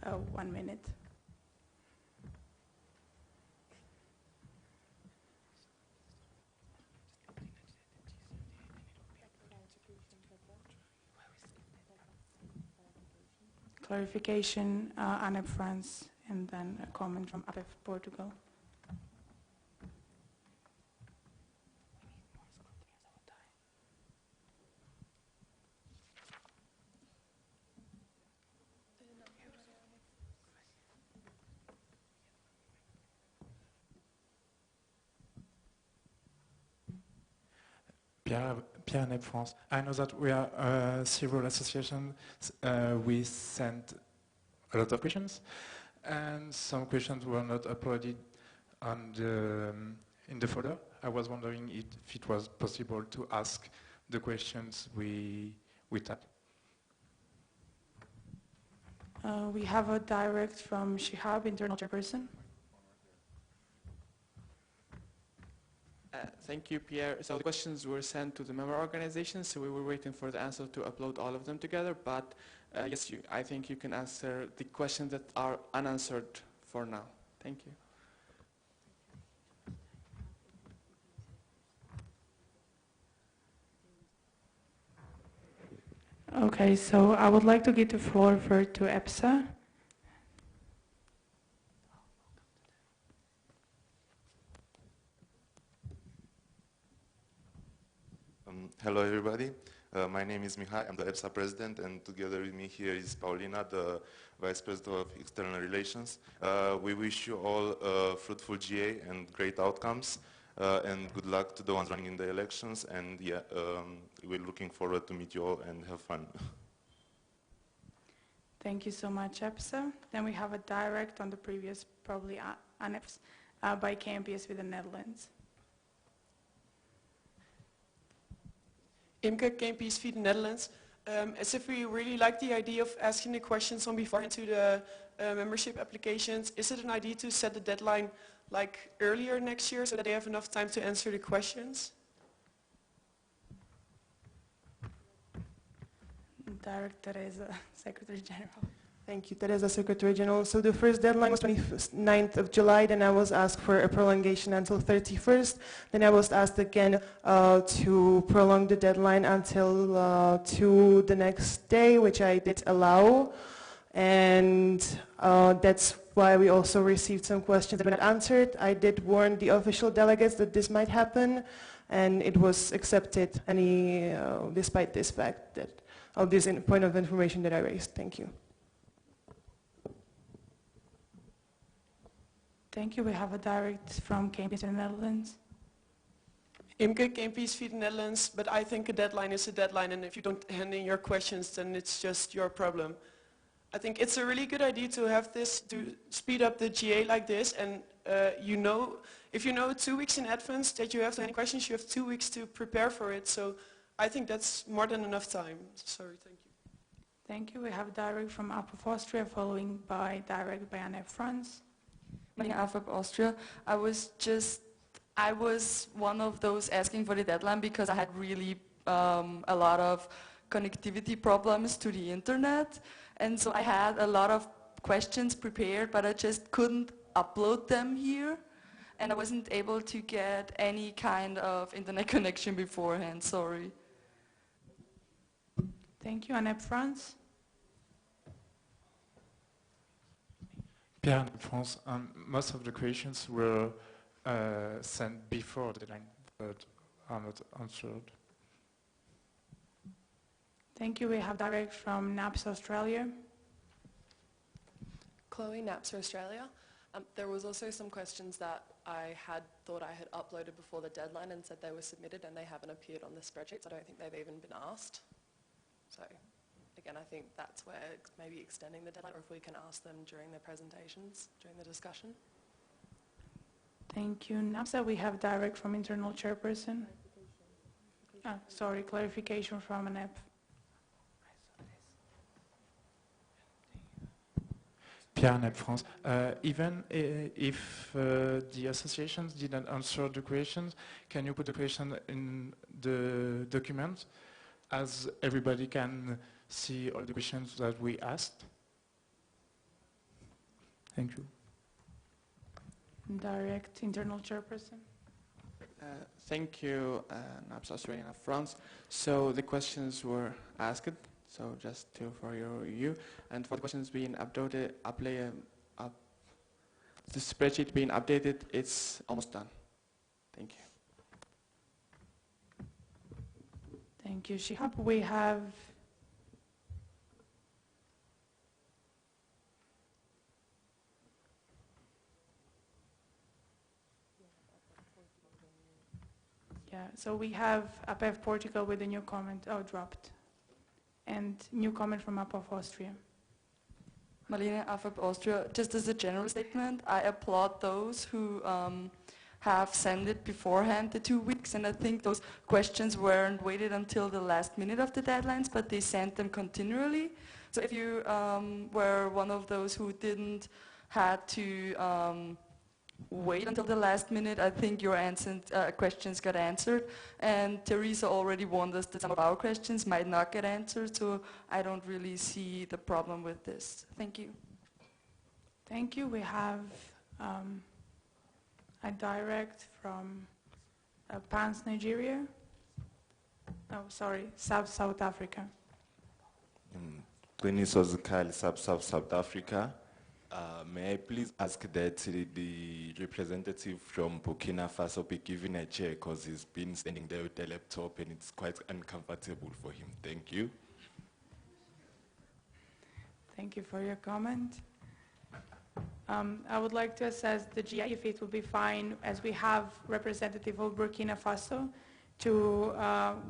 1 minute. Clarification, ANEP France, and then a comment from Ipsf Portugal. Pierre Neb France. I know that we are several associations. We sent a lot of questions, and some questions were not uploaded on in the folder. I was wondering if it was possible to ask the questions we tapped. We have a direct from Shihab, internal chairperson. Thank you, Pierre. So the questions were sent to the member organizations, so we were waiting for the answer to upload all of them together, but yes, I think you can answer the questions that are unanswered for now. Thank you. Okay, so I would like to give the floor first to EPSA. Hello everybody, my name is Mihai, I'm the EPSA president, and together with me here is Paulina, the vice president of external relations. We wish you all a fruitful GA and great outcomes, and good luck to the ones running in the elections, and yeah, we're looking forward to meet you all and have fun. Thank you so much, EPSA. Then we have a direct on the previous, probably ANEPs, by KMPS with the Netherlands. Imke, KMPS the Netherlands. As if we really like the idea of asking the questions on before into the membership applications, is it an idea to set the deadline like earlier next year so that they have enough time to answer the questions? Director Teresa, Secretary General. Thank you, Teresa, Secretary General. So the first deadline was 29th of July, then I was asked for a prolongation until 31st. Then I was asked again to prolong the deadline until to the next day, which I did allow. And that's why we also received some questions that were not answered. I did warn the official delegates that this might happen, and it was accepted despite this fact that of this point of information that I raised. Thank you. Thank you. We have a direct from KMPS in the Netherlands. Imke, KMPS the Netherlands, but I think a deadline is a deadline, and if you don't hand in your questions, then it's just your problem. I think it's a really good idea to have this, to speed up the GA like this, and if you know 2 weeks in advance that you have any questions, you have 2 weeks to prepare for it, so I think that's more than enough time. Sorry, thank you. Thank you. We have direct from Ipsf Austria, following by direct by ANEP France. Ipsf Austria. I was one of those asking for the deadline because I had really a lot of connectivity problems to the internet, and so I had a lot of questions prepared, but I just couldn't upload them here, and I wasn't able to get any kind of internet connection beforehand. Sorry. Thank you. ANEP France. Pierre in France, most of the questions were sent before the deadline, but are not answered. Thank you. We have direct from NAPS Australia. Chloe, NAPS Australia. There was also some questions that I had thought I had uploaded before the deadline and said they were submitted, and they haven't appeared on the spreadsheets. I don't think they've even been asked. So again, I think that's where maybe extending the deadline, or if we can ask them during their presentations, during the discussion. Thank you. NAPSA, we have direct from internal chairperson. Sorry, clarification from ANEP. Pierre Neb France. Even if the associations didn't answer the questions, can you put the question in the document as everybody can see all the questions that we asked? Thank you. Direct internal chairperson. Thank you, NAPS Australia and France. So the questions were asked, so just for your review, and for the questions being uploaded, the spreadsheet being updated, it's almost done. Thank you. Thank you, Shihab. We have so we have Ipsf Portugal with a new comment, dropped, and new comment from Ipsf Austria. Marlene, Ipsf Austria, just as a general statement, I applaud those who have sent it beforehand, the 2 weeks, and I think those questions weren't waited until the last minute of the deadlines, but they sent them continually. So if you were one of those who didn't had to wait until the last minute, I think your questions got answered, and Teresa already warned us that some of our questions might not get answered, so I don't really see the problem with this. Thank you. Thank you. We have a direct from PANS Nigeria. Oh, sorry, South Africa. Denis Ozukali, South Africa. May I please ask that the representative from Burkina Faso be given a chair, because he's been standing there with the laptop and it's quite uncomfortable for him. Thank you. Thank you for your comment. I would like to assess the GI if it will be fine, as we have representative of Burkina Faso, to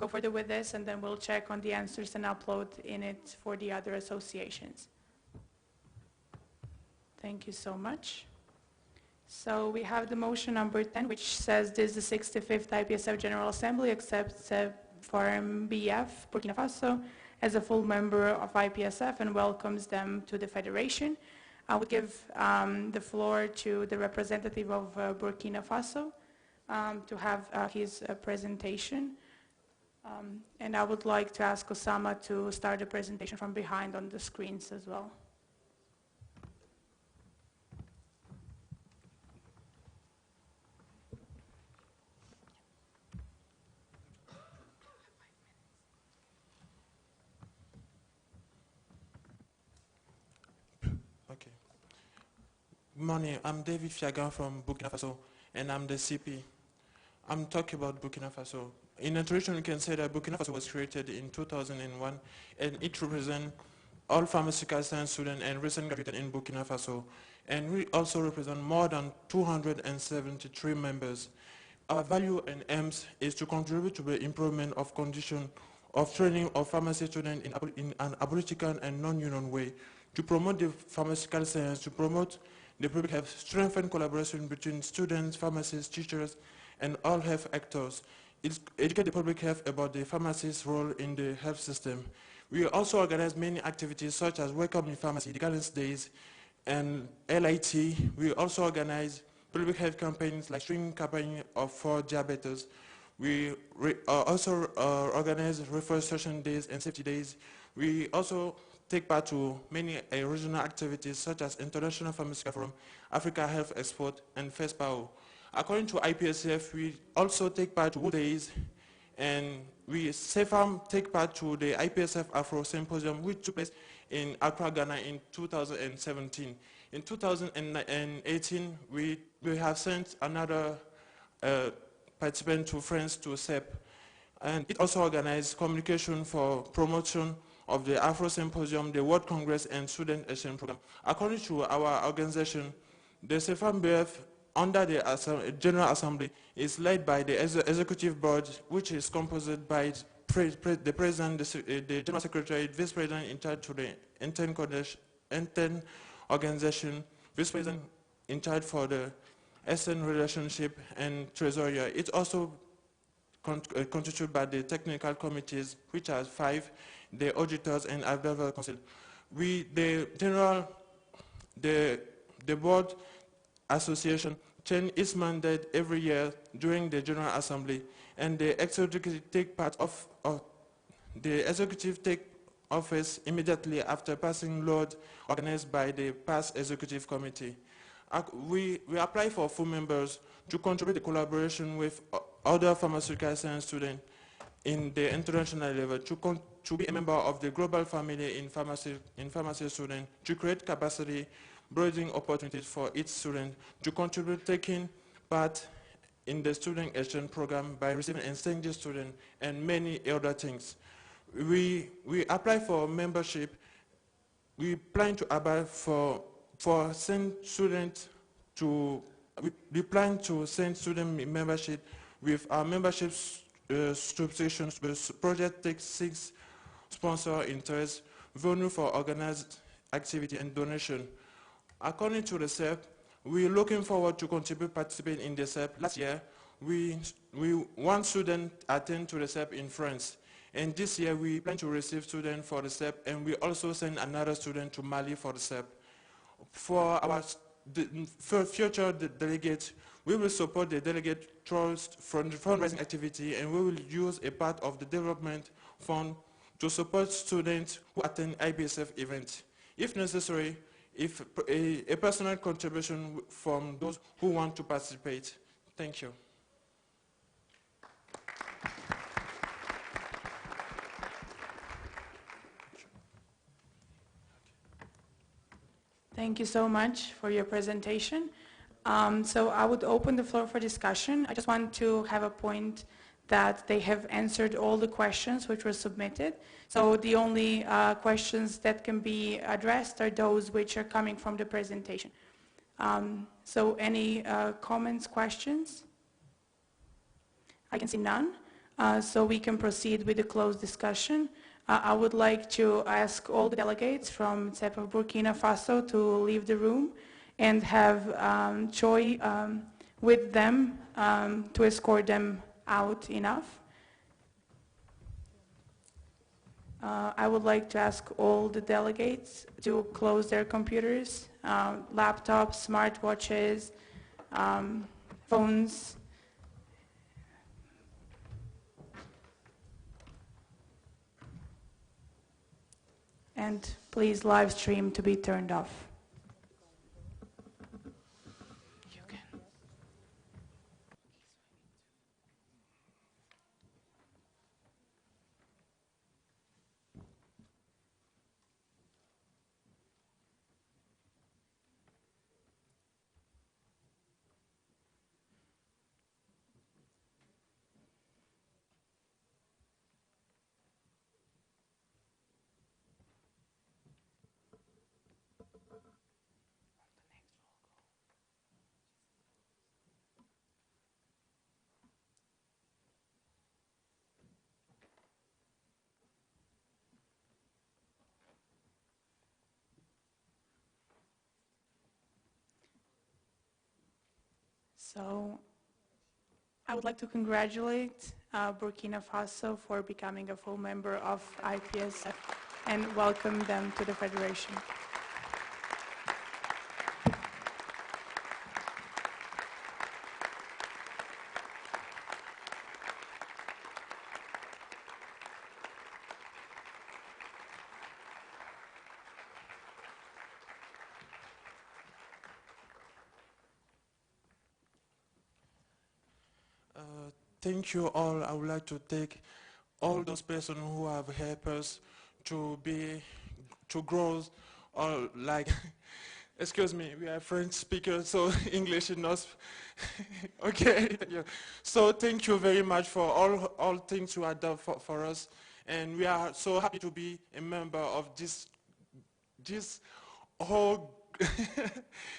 go further with this, and then we'll check on the answers and upload in it for the other associations. Thank you so much. So we have the motion number 10, which says this is the 65th IPSF General Assembly, except for MBF, Burkina Faso, as a full member of IPSF, and welcomes them to the Federation. I will give the floor to the representative of Burkina Faso to have his presentation. And I would like to ask Osama to start the presentation from behind on the screens as well. Okay. Good morning. I'm David Fiaga from Burkina Faso, and I'm the CP. I'm talking about Burkina Faso. In introduction, we can say that Burkina Faso was created in 2001, and it represents all pharmaceutical science students and recent graduates in Burkina Faso. And we also represent more than 273 members. Our value and aims is to contribute to the improvement of condition of training of pharmacy students in an apolitical and non-union way, to promote the pharmaceutical science, to promote the public health, strengthen collaboration between students, pharmacists, teachers, and all health actors. Educate the public health about the pharmacist's role in the health system. We also organize many activities such as Welcome in Pharmacy, the Gardens Days, and LIT. We also organize public health campaigns like screening campaign for diabetes. We also organize reforestation days and safety days. We also take part to many regional activities such as International Pharmaceutical Forum, Africa Health Export, and FESPAO. According to IPSF, we also take part to Wood Days, and we SAFAM take part to the IPSF Afro Symposium, which took place in Accra, Ghana in 2017. In 2018, we have sent another participant to France to CEP, and it also organized communication for promotion of the Afro Symposium, the World Congress, and Student Exchange Program. According to our organization, the CFMBF under the General Assembly is led by the Executive Board, which is composed by the President, the General Secretary, Vice President in charge to the intern organization, Vice President in charge for the external relationship, and Treasurer. It's also constituted by the technical committees, which are 5, the auditors, and advisory council. The board association change its mandate every year during the General Assembly, and the executive take office immediately after passing law organized by the past executive committee. We apply for full members to contribute the collaboration with other pharmaceutical science students in the international level, to be a member of the global family in pharmacy students, to create capacity building opportunities for each student, to contribute taking part in the student exchange program by receiving exchange student, and many other things. We apply for membership. We plan to apply for send students to, we plan to send student membership with our membership subscriptions with project takes 6 sponsor interest, venue for organized activity and donation. According to the CEP, we're looking forward to participate in the CEP. Last year, one student attended to the CEP in France. And this year, we plan to receive students for the CEP, and we also send another student to Mali for the CEP. For our future delegates, we will support the delegate trust fundraising activity, and we will use a part of the development fund to support students who attend IPSF events. If necessary, if a personal contribution from those who want to participate. Thank you. Thank you so much for your presentation. So I would open the floor for discussion. I just want to have a point that they have answered all the questions which were submitted. So the only questions that can be addressed are those which are coming from the presentation. So any comments, questions? I can see none. So we can proceed with the closed discussion. I would like to ask all the delegates from Ipsf of Burkina Faso to leave the room and have Choi with them to escort them out enough. I would like to ask all the delegates to close their computers, laptops, smartwatches, phones. And please live stream to be turned off. You can. So I would like to congratulate Burkina Faso for becoming a full member of IPSF and welcome them to the Federation. Thank you all. I would like to thank all those persons who have helped us to grow, or like, excuse me, we are French speakers, so English is not, okay. Yeah. So thank you very much for all things you have done for us, and we are so happy to be a member of this whole,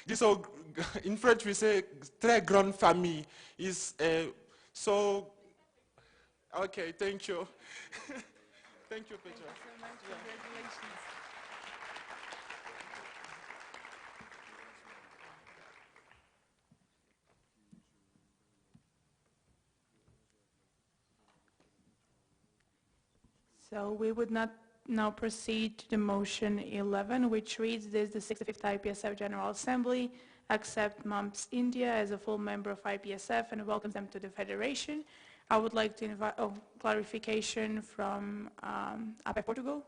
this whole, in French we say, très grande famille, is so, okay, thank you. Thank you, Petra. Thank you so much. Congratulations. So we would now proceed to the motion 11, which reads, this the 65th IPSF General Assembly accept MUMPS India as a full member of IPSF and welcomes them to the Federation. I would like to invite, clarification from APE Portugal.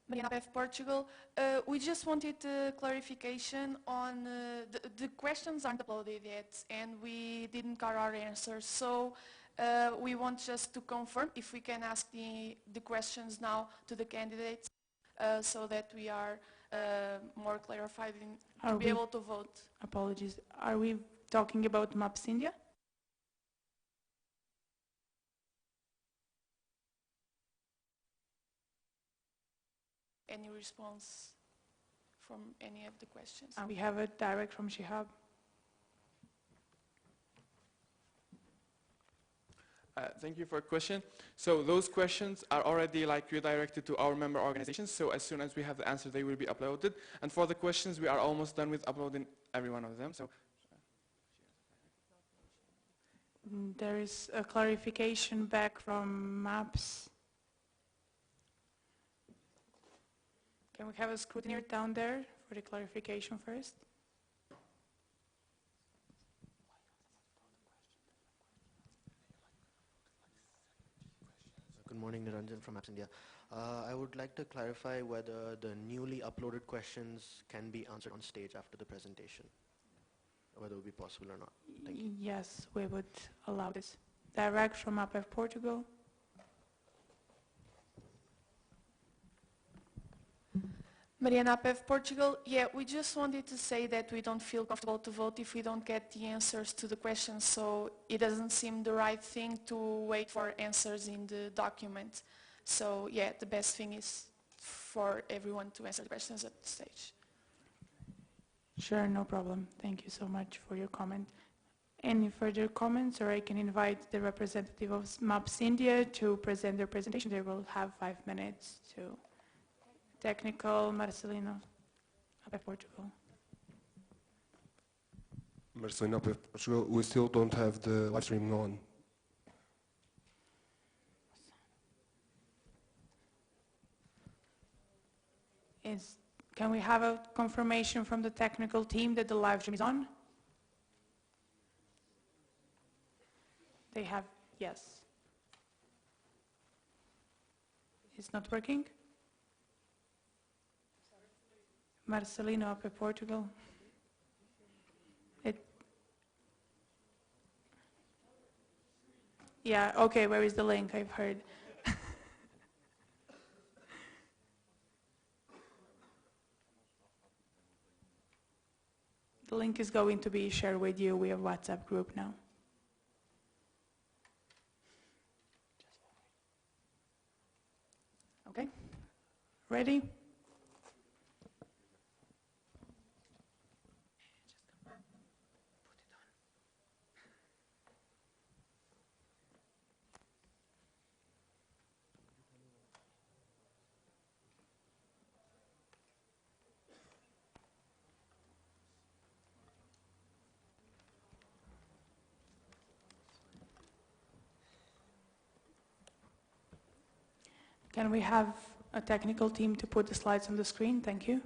Mariana Bev, Portugal. We just wanted clarification on the questions aren't uploaded yet and we didn't get our answers. So we want just to confirm if we can ask the questions now to the candidates so that we are more clarified to be able to vote. Apologies. Are we talking about Maps India? Any response from any of the questions? We have a direct from Shihab. Thank you for your question. So those questions are already redirected to our member organizations. So as soon as we have the answer, they will be uploaded. And for the questions, we are almost done with uploading every one of them. So There is a clarification back from Maps. Can we have a scrutineer down there for the clarification first? Good morning, Niranjan from Apps India. I would like to clarify whether the newly uploaded questions can be answered on stage after the presentation, whether it would be possible or not. Thank you. Yes, we would allow this. Direct from Ipsf Portugal. Mariana Pev, Portugal. Yeah, we just wanted to say that we don't feel comfortable to vote if we don't get the answers to the questions, so it doesn't seem the right thing to wait for answers in the document. So yeah, the best thing is for everyone to answer the questions at the stage. Sure, no problem. Thank you so much for your comment. Any further comments, or I can invite the representative of Maps India to present their presentation. They will have 5 minutes to technical. Marcelino, Ipsf Portugal. Marcelino, Ipsf Portugal. We still don't have the live stream on. Can we have a confirmation from the technical team that the live stream is on? They have, yes. It's not working? Marcelino, Ipsf Portugal. Yeah, okay, where is the link? I've heard. The link is going to be shared with you. We have WhatsApp group now. Okay, ready? Can we have a technical team to put the slides on the screen? Thank you.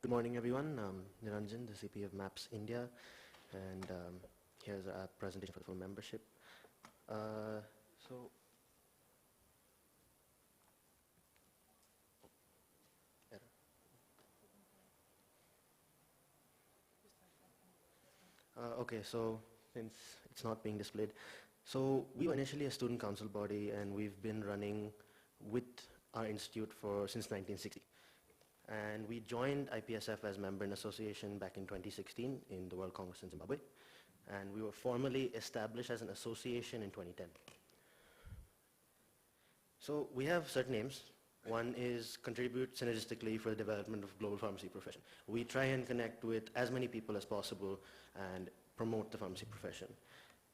Good morning, everyone. I'm Niranjan, the CP of MAPS India, and here's our presentation for the full membership. Okay, so since it's not being displayed, so we were initially a student council body, and we've been running with our institute since 1960. And we joined IPSF as member in association back in 2016 in the World Congress in Zimbabwe. And we were formally established as an association in 2010. So we have certain aims. One is contribute synergistically for the development of global pharmacy profession. We try and connect with as many people as possible and promote the pharmacy profession.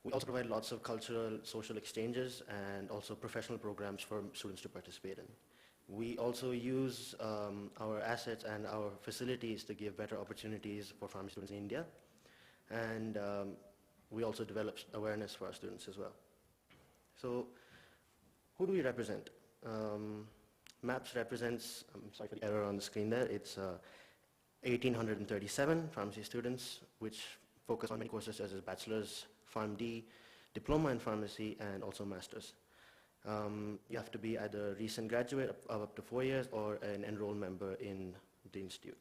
We also provide lots of cultural, social exchanges and also professional programs for students to participate in. We also use our assets and our facilities to give better opportunities for pharmacy students in India. And we also develop awareness for our students as well. So who do we represent? MAPS represents, I'm sorry for the error on the screen there, it's 1,837 pharmacy students, which focus on many courses such as bachelor's, PharmD, diploma in pharmacy, and also master's. You have to be either a recent graduate of up to 4 years or an enrolled member in the institute.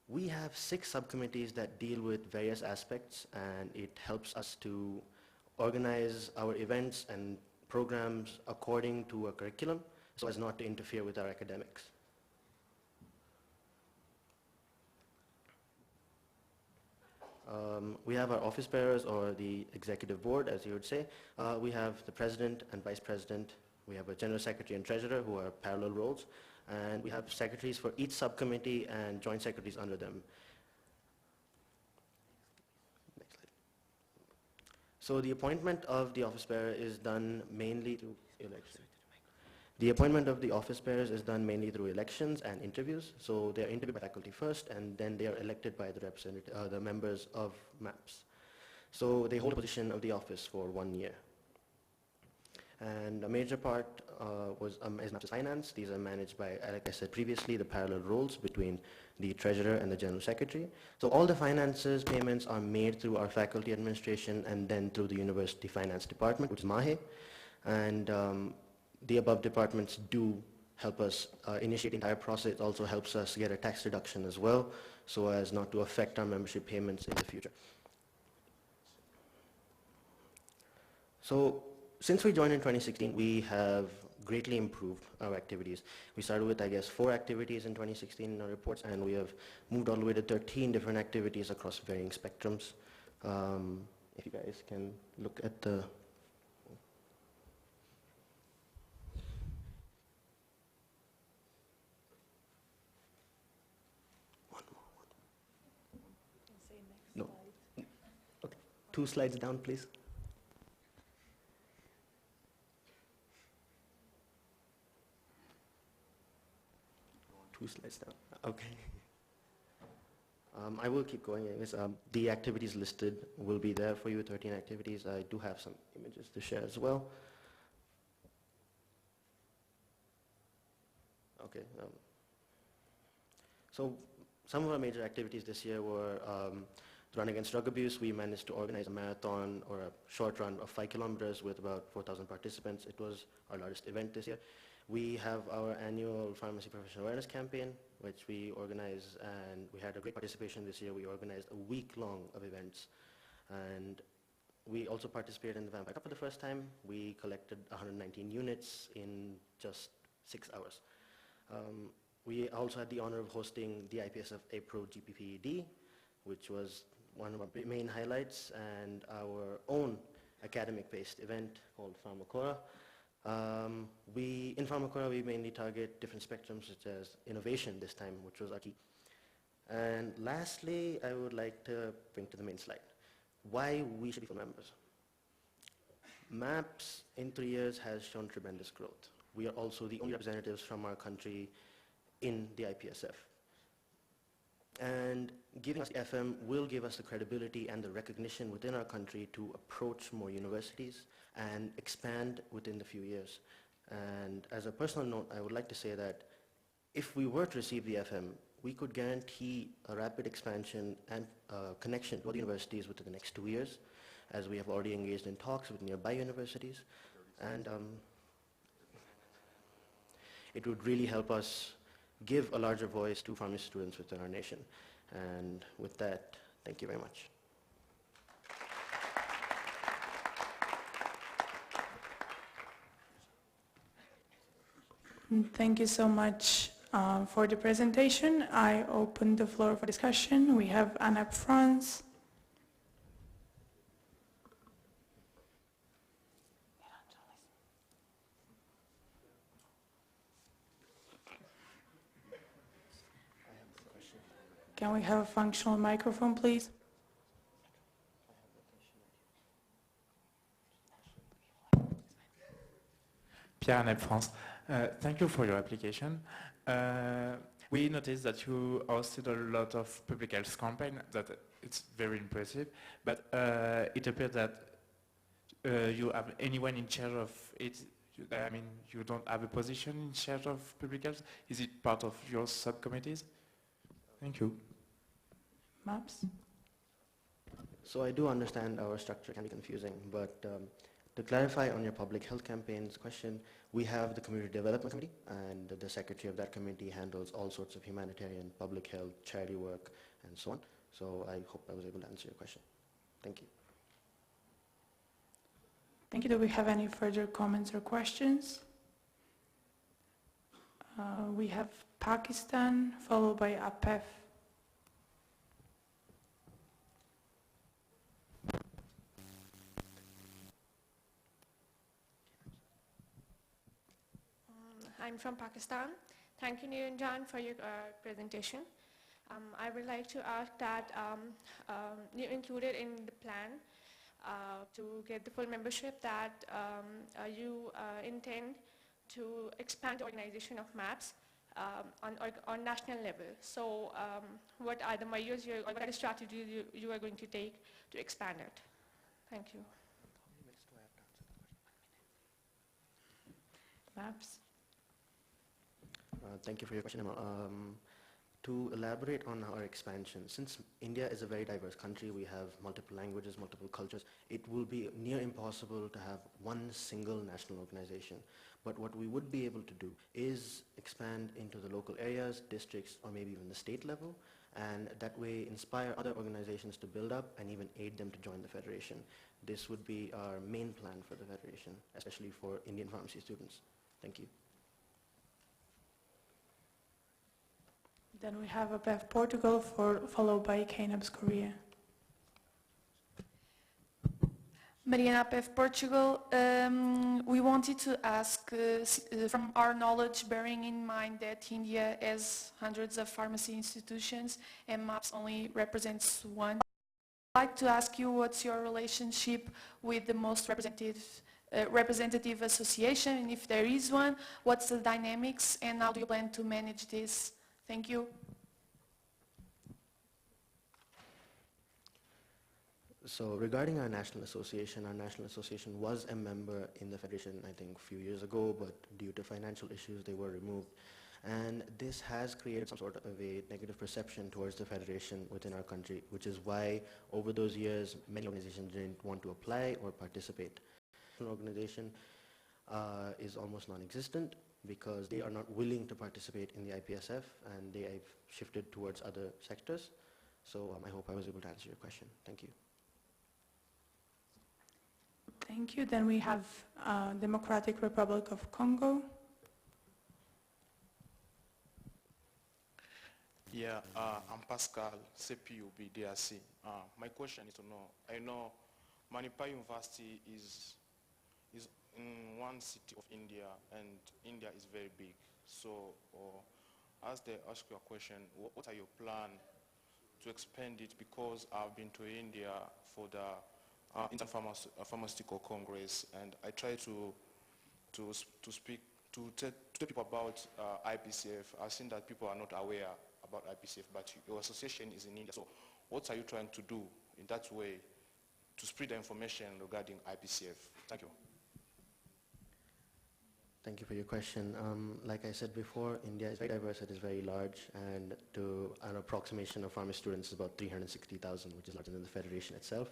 We have 6 subcommittees that deal with various aspects, and it helps us to organize our events and programs according to a curriculum so as not to interfere with our academics. We have our office bearers, or the executive board, as you would say. We have the president and vice president. We have a general secretary and treasurer, who are parallel roles. And we have secretaries for each subcommittee and joint secretaries under them. Next slide. So the appointment of the office bearer is done mainly through election. The appointment of the office bearers is done mainly through elections and interviews. So they are interviewed by faculty first, and then they are elected by the members of MAPS. So they hold a position of the office for 1 year. And a major part is MAPS finance. These are managed by, like I said previously, the parallel roles between the treasurer and the general secretary. So all the finances, payments are made through our faculty administration and then through the university finance department, which is MAHE. And the above departments do help us initiate the entire process. It also helps us get a tax deduction as well, so as not to affect our membership payments in the future. So since we joined in 2016, we have greatly improved our activities. We started with, I guess, 4 activities in 2016 in our reports, and we have moved all the way to 13 different activities across varying spectrums. If you guys can look at the No. Okay. 2 slides down, please. Two slides down. Okay. I will keep going. Anyways, the activities listed will be there for you, 13 activities. I do have some images to share as well. Okay. So some of our major activities this year were to run against drug abuse. We managed to organize a marathon, or a short run of 5 kilometers with about 4,000 participants. It was our largest event this year. We have our annual pharmacy professional awareness campaign, which we organize, and we had a great participation this year. We organized a week-long of events, and we also participated in the Vampire Cup for the first time. We collected 119 units in just 6 hours. We also had the honor of hosting the IPSF April GPPED, which was one of our main highlights, and our own academic-based event called Pharmacora. In Pharmacora, we mainly target different spectrums, such as innovation this time, which was our key. And lastly, I would like to bring to the main slide why we should be full members. MAPS in 3 years has shown tremendous growth. We are also the only representatives from our country in the IPSF. And giving us the FM will give us the credibility and the recognition within our country to approach more universities and expand within the few years. And as a personal note, I would like to say that If we were to receive the FM, we could guarantee a rapid expansion and connection to all the universities within the next 2 years, as we have already engaged in talks with nearby universities. And it would really help us give a larger voice to pharmacy students within our nation. And with that, thank you very much. Thank you so much for the presentation. I open the floor for discussion. We have Anna France. Can we have a functional microphone, please? Pierre Ipsf France. Thank you for your application. We noticed that you hosted a lot of public health campaign, that it's very impressive, but it appears that you have anyone in charge of it. I mean, you don't have a position in charge of public health. Is it part of your subcommittees? Thank you. Maps? So I do understand our structure can be confusing, but to clarify on your public health campaigns question, we have the Community Development Committee, and the secretary of that committee handles all sorts of humanitarian, public health, charity work, and so on. So I hope I was able to answer your question. Thank you. Thank you. Do we have any further comments or questions? We have Pakistan, followed by Ipsf. I'm from Pakistan. Thank you, Niranjan, for your presentation. I would like to ask that you included in the plan to get the full membership that you intend to expand the organization of MAPS on national level. So what are the measures or what are the strategies you are going to take to expand it? Thank you. MAPS? Thank you for your question, Emma. To elaborate on our expansion, since India is a very diverse country, we have multiple languages, multiple cultures, it will be near impossible to have one single national organization. But what we would be able to do is expand into the local areas, districts, or maybe even the state level, and that way inspire other organizations to build up and even aid them to join the Federation. This would be our main plan for the Federation, especially for Indian pharmacy students. Thank you. Then we have Ipsf Portugal, followed by KNAPS Korea. Mariana, Ipsf Portugal. We wanted to ask, from our knowledge, bearing in mind that India has hundreds of pharmacy institutions and MAPS only represents one, I'd like to ask you what's your relationship with the most representative association, and if there is one, what's the dynamics and how do you plan to manage this? Thank you. So regarding our national association was a member in the Federation, I think, a few years ago, but due to financial issues, they were removed. And this has created some sort of a negative perception towards the Federation within our country, which is why over those years, many organizations didn't want to apply or participate. An organization is almost non-existent, because they are not willing to participate in the IPSF, and they have shifted towards other sectors. So I hope I was able to answer your question. Thank you. Thank you. Then we have Democratic Republic of Congo. Yeah, I'm Pascal, CPUB, DRC. My question is to know, I know Manipal University is in one city of India, and India is very big. So as they ask you a question, what are your plans to expand it? Because I've been to India for the Pharmaceutical Congress, and I try to speak, to tell people about IPCF. I've seen that people are not aware about IPCF, but your association is in India. So what are you trying to do in that way to spread the information regarding IPCF? Thank you. Thank you for your question. Like I said before, India is very diverse, it is very large, and to an approximation of pharmacy students is about 360,000, which is larger than the federation itself.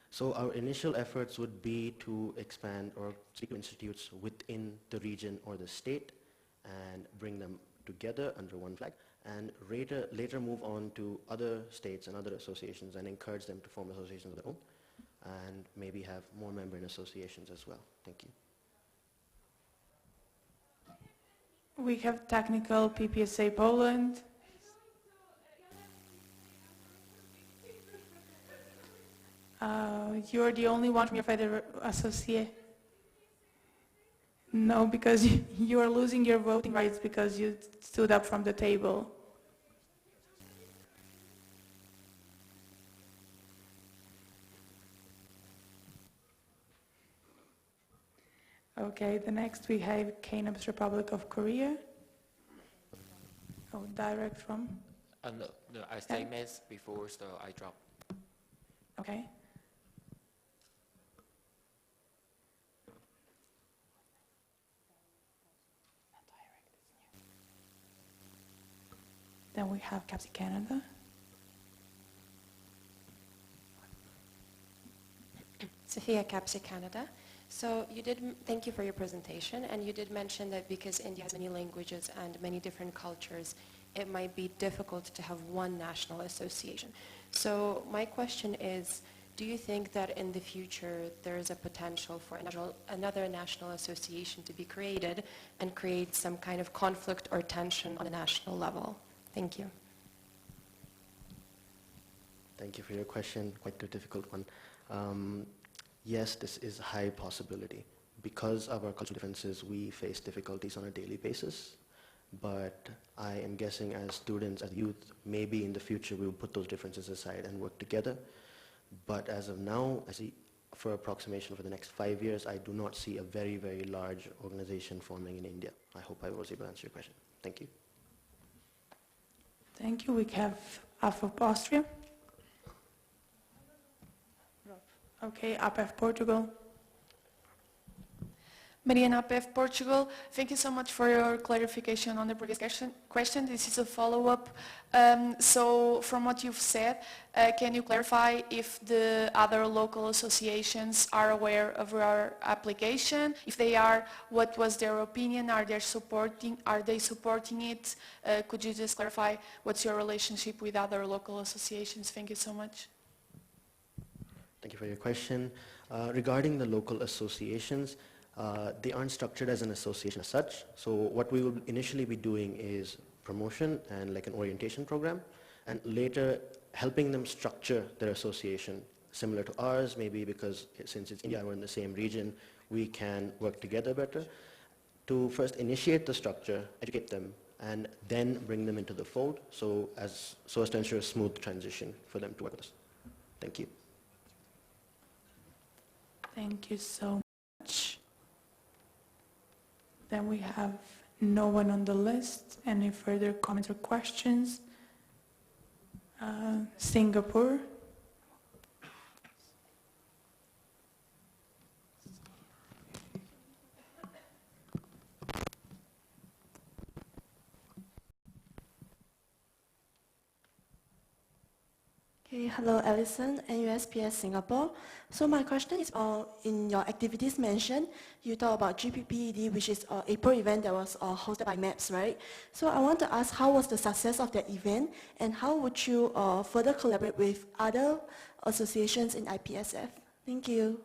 So our initial efforts would be to expand or speak to institutes within the region or the state and bring them together under one flag, and later move on to other states and other associations and encourage them to form associations of their own, and maybe have more member in associations as well. Thank you. We have technical PPSA Poland. You're the only one from your federal associate. No, because you are losing your voting rights because you stood up from the table. Okay, the next we have Kingdom's Republic of Korea. Oh, direct from? No, I stayed mess before, so I dropped. Okay. Then we have CAPSI Canada. Sophia, CAPSI Canada. So thank you for your presentation, and you did mention that because India has many languages and many different cultures, it might be difficult to have one national association. So my question is, do you think that in the future there is a potential for another national association to be created and create some kind of conflict or tension on a national level? Thank you. Thank you for your question, quite a difficult one. Yes, this is a high possibility. Because of our cultural differences, we face difficulties on a daily basis. But I am guessing as students, as youth, maybe in the future we will put those differences aside and work together. But as of now, I see for approximation for the next 5 years, I do not see a very, very large organization forming in India. I hope I was able to answer your question. Thank you. Thank you. We have AFOP Austria. Okay, APF Portugal. Mariana, APF Portugal, thank you so much for your clarification on the previous question. This is a follow-up. So from what you've said, can you clarify if the other local associations are aware of our application? If they are, what was their opinion? Are they supporting it? Could you just clarify what's your relationship with other local associations? Thank you so much. Thank you for your question. Regarding the local associations, they aren't structured as an association as such. So what we will initially be doing is promotion and like an orientation program, and later helping them structure their association similar to ours, maybe because since it's India, we're in the same region, we can work together better to first initiate the structure, educate them, and then bring them into the fold so as to ensure a smooth transition for them to work with us. Thank you. Thank you so much. Then we have no one on the list. Any further comments or questions? Singapore. Okay, hello, Alison, NUSPS Singapore. So my question is, in your activities mentioned, you talk about GPPED, which is an April event that was hosted by MAPS, right? So I want to ask, how was the success of that event, and how would you further collaborate with other associations in IPSF? Thank you.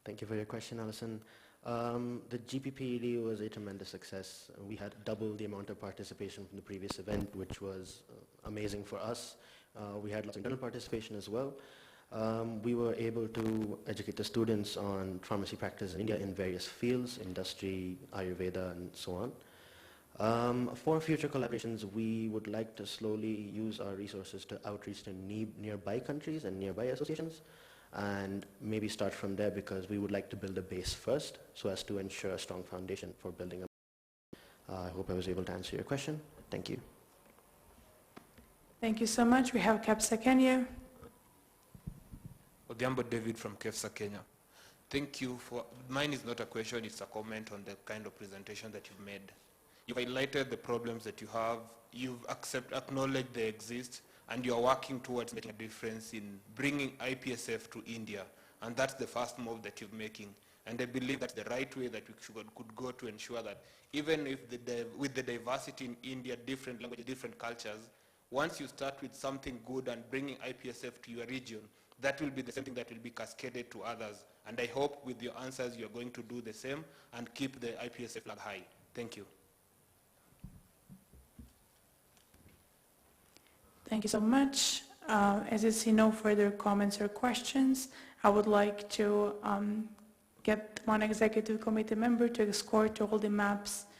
Thank you for your question, Alison. The GPPED was a tremendous success. We had double the amount of participation from the previous event, which was amazing for us. We had lots of internal participation as well. We were able to educate the students on pharmacy practice in India in various fields, industry, Ayurveda, and so on. For future collaborations, we would like to slowly use our resources to outreach to nearby countries and nearby associations, and maybe start from there, because we would like to build a base first so as to ensure a strong foundation for building a I hope I was able to answer your question. Thank you. Thank you so much. We have KEPSA Kenya. Odhiambo David from KEPSA Kenya. Thank you for, mine is not a question, it's a comment on the kind of presentation that you've made. You've highlighted the problems that you have, you've acknowledged they exist, and you're working towards making a difference in bringing IPSF to India. And that's the first move that you're making. And I believe that's the right way that we could go to ensure that even if with the diversity in India, different languages, different cultures, once you start with something good and bringing IPSF to your region, that will be the same thing that will be cascaded to others. And I hope with your answers you're going to do the same and keep the IPSF flag high. Thank you. Thank you so much. As I see no further comments or questions, I would like to get one executive committee member to escort all the maps